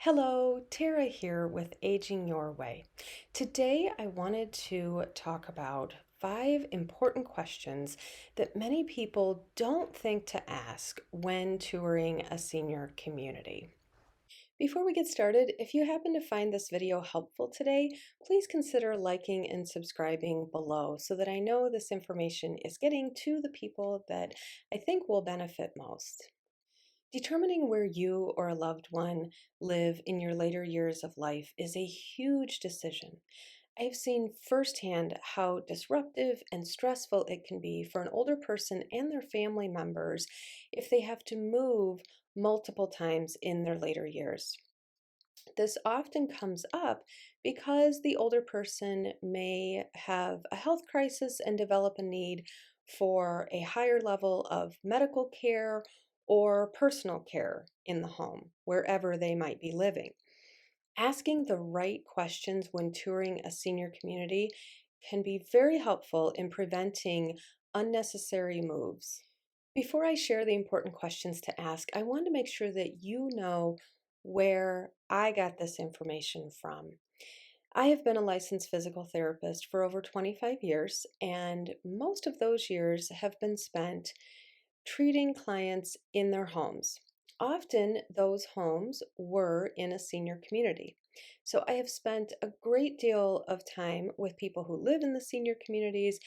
Hello, Tara here with Aging Your Way. Today I wanted to talk about 5 important questions that many people don't think to ask when touring a senior community. Before we get started, if you happen to find this video helpful today, please consider liking and subscribing below so that I know this information is getting to the people that I think will benefit most. Determining where you or a loved one live in your later years of life is a huge decision. I've seen firsthand how disruptive and stressful it can be for an older person and their family members if they have to move multiple times in their later years. This often comes up because the older person may have a health crisis and develop a need for a higher level of medical care or personal care in the home, wherever they might be living. Asking the right questions when touring a senior community can be very helpful in preventing unnecessary moves. Before I share the important questions to ask, I want to make sure that you know where I got this information from. I have been a licensed physical therapist for over 25 years, and most of those years have been spent treating clients in their homes. Often, those homes were in a senior community. So, I have spent a great deal of time with people who live in the senior communities,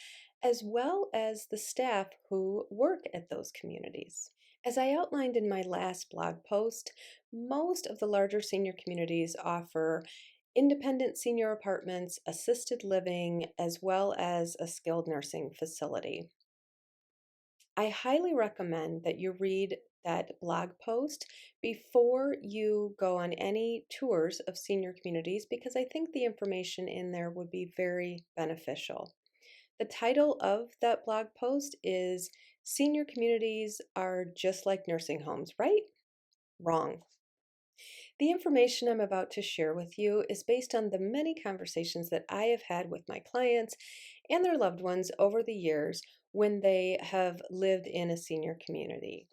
as well as the staff who work at those communities. As I outlined in my last blog post, most of the larger senior communities offer independent senior apartments, assisted living, as well as a skilled nursing facility. I highly recommend that you read that blog post before you go on any tours of senior communities because I think the information in there would be very beneficial. The title of that blog post is Senior Communities Are Just Like Nursing Homes, right? Wrong. The information I'm about to share with you is based on the many conversations that I have had with my clients and their loved ones over the years when they have lived in a senior community.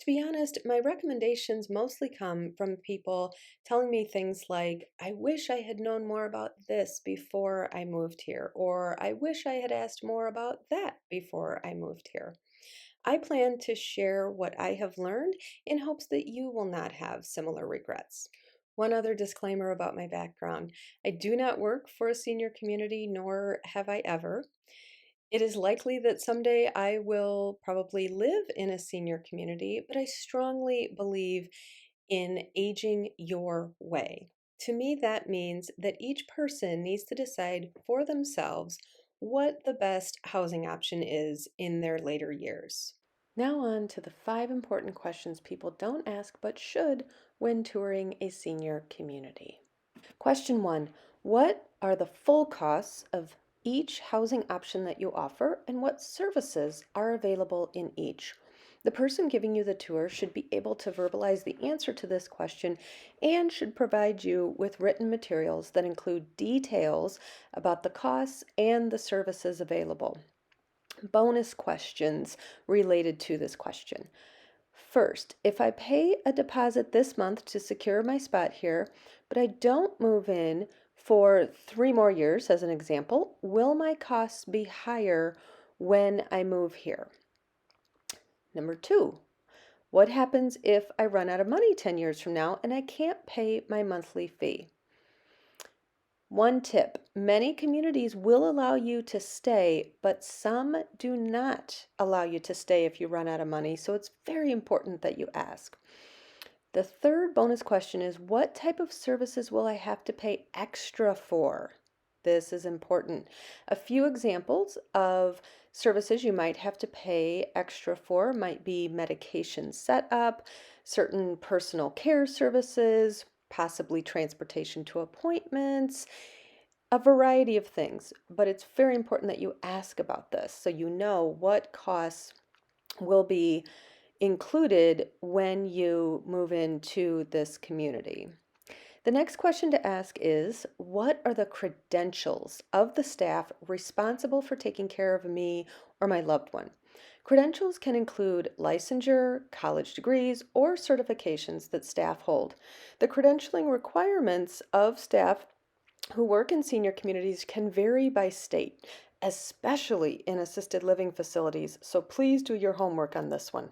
To be honest, my recommendations mostly come from people telling me things like, I wish I had known more about this before I moved here, or I wish I had asked more about that before I moved here. I plan to share what I have learned in hopes that you will not have similar regrets. One other disclaimer about my background: I do not work for a senior community, nor have I ever. It is likely that someday I will probably live in a senior community, but I strongly believe in aging your way. To me, that means that each person needs to decide for themselves what the best housing option is in their later years. Now, on to the 5 important questions people don't ask but should when touring a senior community. Question 1: what are the full costs of each housing option that you offer, and what services are available in each? The person giving you the tour should be able to verbalize the answer to this question and should provide you with written materials that include details about the costs and the services available. Bonus questions related to this question. First, if I pay a deposit this month to secure my spot here, but I don't move in for 3 more years, as an example, will my costs be higher when I move here? Number 2, what happens if I run out of money 10 years from now and I can't pay my monthly fee? One tip: many communities will allow you to stay, but some do not allow you to stay if you run out of money, so it's very important that you ask. The third bonus question is, what type of services will I have to pay extra for? This is important. A few examples of services you might have to pay extra for might be medication setup, certain personal care services, possibly transportation to appointments, a variety of things. But it's very important that you ask about this so you know what costs will be included when you move into this community. The next question to ask is, what are the credentials of the staff responsible for taking care of me or my loved one? Credentials can include licensure, college degrees, or certifications that staff hold. The credentialing requirements of staff who work in senior communities can vary by state, especially in assisted living facilities, so please do your homework on this one.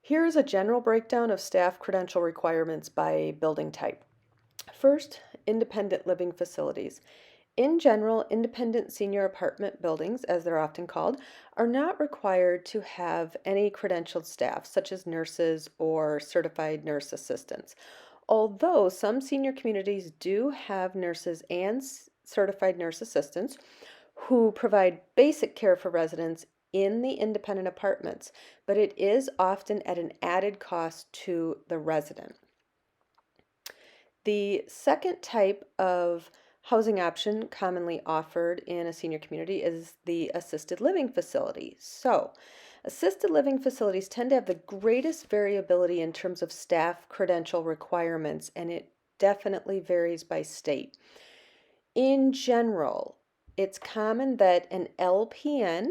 Here's a general breakdown of staff credential requirements by building type. First, independent living facilities. In general, independent senior apartment buildings, as they're often called, are not required to have any credentialed staff, such as nurses or certified nurse assistants. Although some senior communities do have nurses and certified nurse assistants who provide basic care for residents in the independent apartments, but it is often at an added cost to the resident. The second type of housing option commonly offered in a senior community is the assisted living facility. So, assisted living facilities tend to have the greatest variability in terms of staff credential requirements, and it definitely varies by state. In general, it's common that an LPN,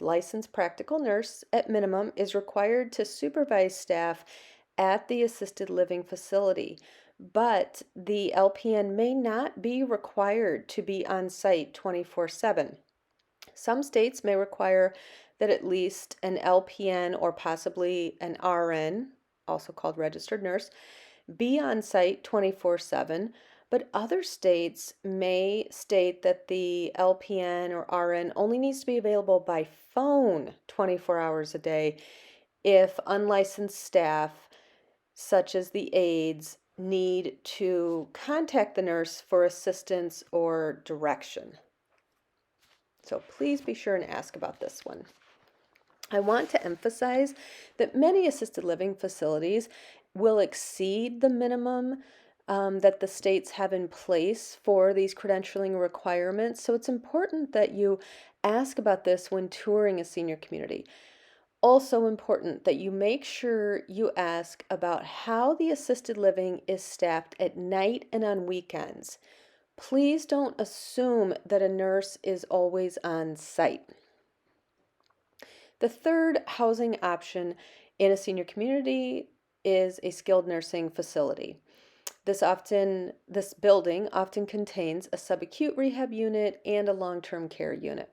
licensed practical nurse at minimum, is required to supervise staff at the assisted living facility, but the LPN may not be required to be on site 24/7. Some states may require that at least an LPN or possibly an RN, also called registered nurse, be on site 24/7, but other states may state that the LPN or RN only needs to be available by phone 24 hours a day if unlicensed staff, such as the aides, need to contact the nurse for assistance or direction. So please be sure and ask about this one. I want to emphasize that many assisted living facilities will exceed the minimum that the states have in place for these credentialing requirements. So it's important that you ask about this when touring a senior community. Also important that you make sure you ask about how the assisted living is staffed at night and on weekends. Please don't assume that a nurse is always on site. The third housing option in a senior community is a skilled nursing facility. This building often contains a subacute rehab unit and a long-term care unit.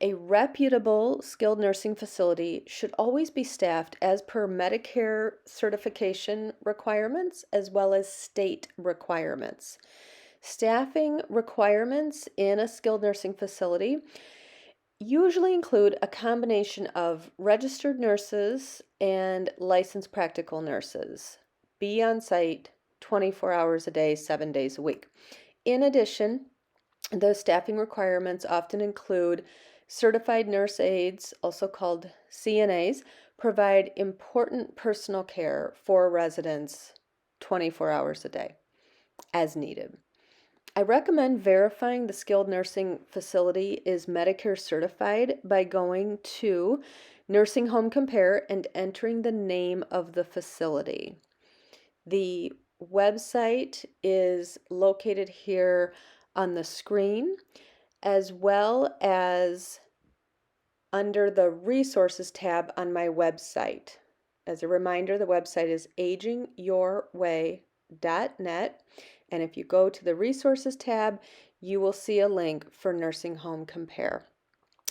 A reputable skilled nursing facility should always be staffed as per Medicare certification requirements as well as state requirements. Staffing requirements in a skilled nursing facility usually include a combination of registered nurses and licensed practical nurses. Be on site 24 hours a day, 7 days a week. In addition, the staffing requirements often include certified nurse aides, also called CNAs, provide important personal care for residents 24 hours a day as needed. I recommend verifying the skilled nursing facility is Medicare certified by going to Nursing Home Compare and entering the name of the facility. The website is located here on the screen, as well as under the resources tab on my website. As a reminder, the website is agingyourway.net. And if you go to the resources tab, you will see a link for Nursing Home Compare.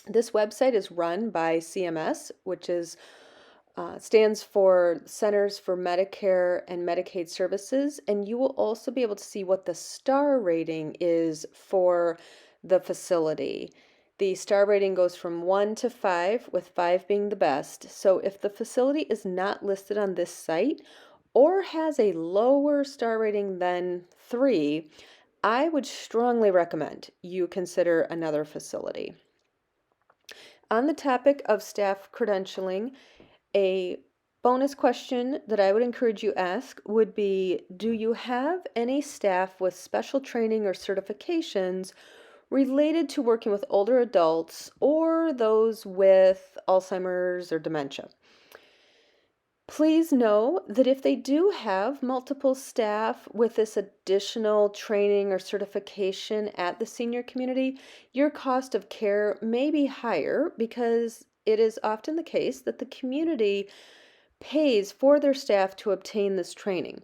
This website is run by CMS, which stands for Centers for Medicare and Medicaid Services, and you will also be able to see what the star rating is for the facility. The star rating goes from 1 to 5, with 5 being the best. So if the facility is not listed on this site or has a lower star rating than 3, I would strongly recommend you consider another facility. On the topic of staff credentialing, a bonus question that I would encourage you ask would be, do you have any staff with special training or certifications related to working with older adults or those with Alzheimer's or dementia? Please know that if they do have multiple staff with this additional training or certification at the senior community, your cost of care may be higher because it is often the case that the community pays for their staff to obtain this training.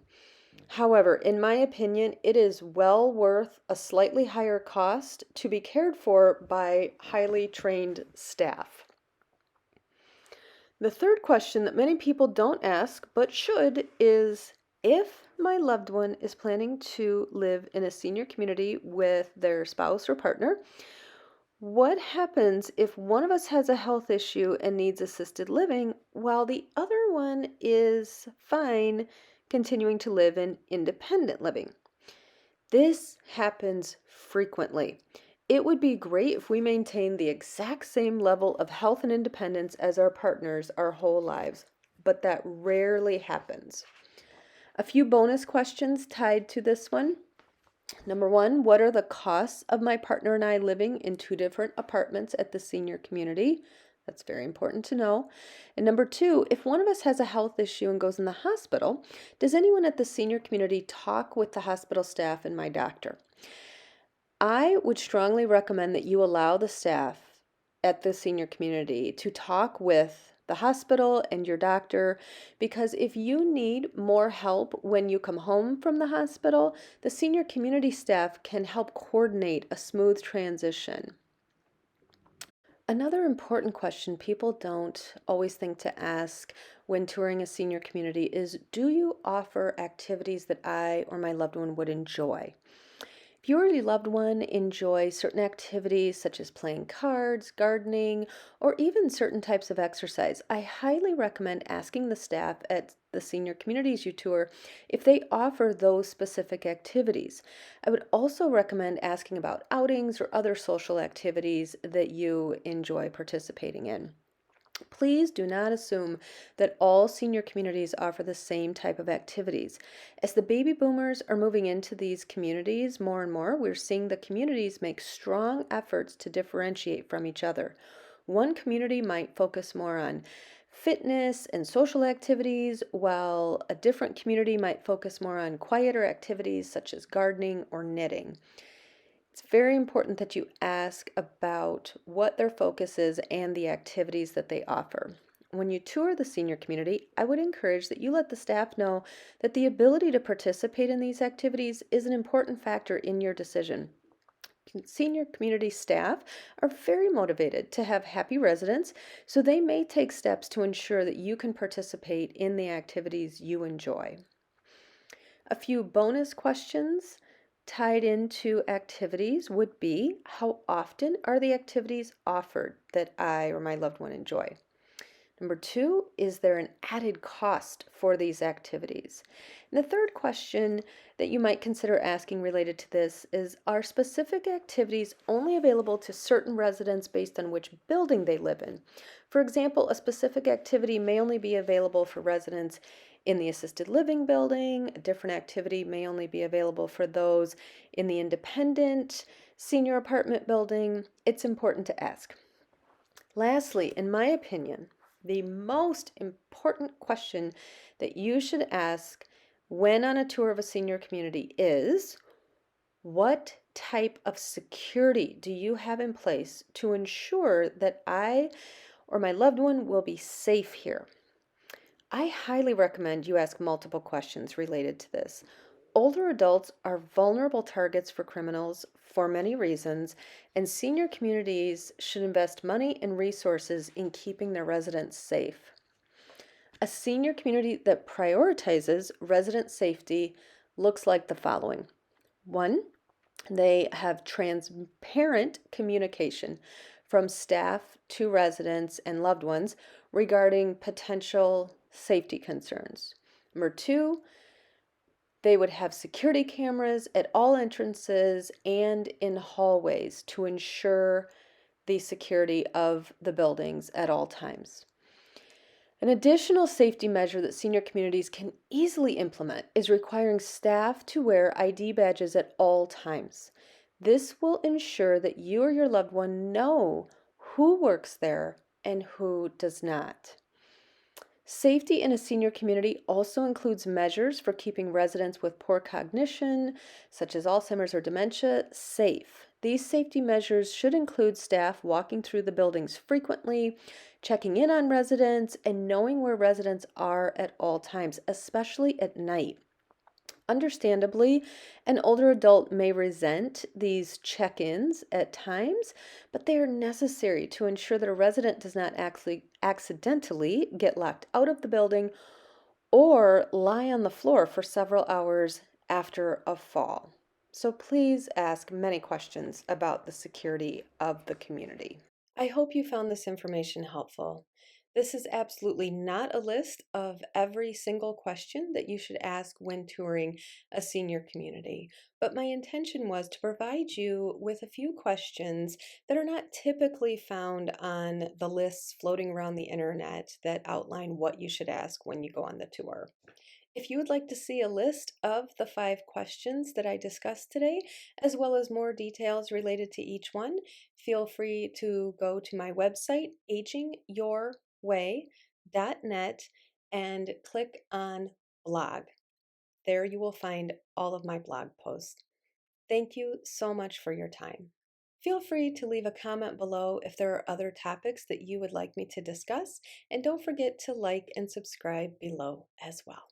However, in my opinion, it is well worth a slightly higher cost to be cared for by highly trained staff. The third question that many people don't ask but should is, if my loved one is planning to live in a senior community with their spouse or partner, what happens if one of us has a health issue and needs assisted living while the other one is fine continuing to live in independent living? This happens frequently. It would be great if we maintained the exact same level of health and independence as our partners our whole lives, but that rarely happens. A few bonus questions tied to this one. Number one, what are the costs of my partner and I living in two different apartments at the senior community? That's very important to know. And number two, if one of us has a health issue and goes in the hospital, does anyone at the senior community talk with the hospital staff and my doctor? I would strongly recommend that you allow the staff at the senior community to talk with the hospital and your doctor, because if you need more help when you come home from the hospital, the senior community staff can help coordinate a smooth transition. Another important question people don't always think to ask when touring a senior community is, do you offer activities that I or my loved one would enjoy? If you or your loved one enjoy certain activities such as playing cards, gardening, or even certain types of exercise, I highly recommend asking the staff at the senior communities you tour if they offer those specific activities. I would also recommend asking about outings or other social activities that you enjoy participating in. Please do not assume that all senior communities offer the same type of activities. As the baby boomers are moving into these communities more and more, we're seeing the communities make strong efforts to differentiate from each other. One community might focus more on fitness and social activities, while a different community might focus more on quieter activities such as gardening or knitting. It's very important that you ask about what their focus is and the activities that they offer. When you tour the senior community, I would encourage that you let the staff know that the ability to participate in these activities is an important factor in your decision. Senior community staff are very motivated to have happy residents, so they may take steps to ensure that you can participate in the activities you enjoy. A few bonus questions tied into activities would be, how often are the activities offered that I or my loved one enjoy? Number two, is there an added cost for these activities? And the third question that you might consider asking related to this is, are specific activities only available to certain residents based on which building they live in? For example, a specific activity may only be available for residents in the assisted living building. A different activity may only be available for those in the independent senior apartment building. It's important to ask. Lastly, in my opinion, the most important question that you should ask when on a tour of a senior community is, what type of security do you have in place to ensure that I or my loved one will be safe here? I highly recommend you ask multiple questions related to this. Older adults are vulnerable targets for criminals for many reasons, and senior communities should invest money and resources in keeping their residents safe. A senior community that prioritizes resident safety looks like the following. One, they have transparent communication from staff to residents and loved ones regarding potential safety concerns. Number two, they would have security cameras at all entrances and in hallways to ensure the security of the buildings at all times. An additional safety measure that senior communities can easily implement is requiring staff to wear ID badges at all times. This will ensure that you or your loved one know who works there and who does not. Safety in a senior community also includes measures for keeping residents with poor cognition, such as Alzheimer's or dementia, safe. These safety measures should include staff walking through the buildings frequently, checking in on residents, and knowing where residents are at all times, especially at night. Understandably, an older adult may resent these check ins at times, but they are necessary to ensure that a resident does not actually accidentally get locked out of the building or lie on the floor for several hours after a fall. So please ask many questions about the security of the community. I hope you found this information helpful. This is absolutely not a list of every single question that you should ask when touring a senior community, but my intention was to provide you with a few questions that are not typically found on the lists floating around the internet that outline what you should ask when you go on the tour. If you would like to see a list of the 5 questions that I discussed today, as well as more details related to each one, feel free to go to my website, agingyourway.net, and click on blog. There you will find all of my blog posts. Thank you so much for your time. Feel free to leave a comment below if there are other topics that you would like me to discuss, and don't forget to like and subscribe below as well.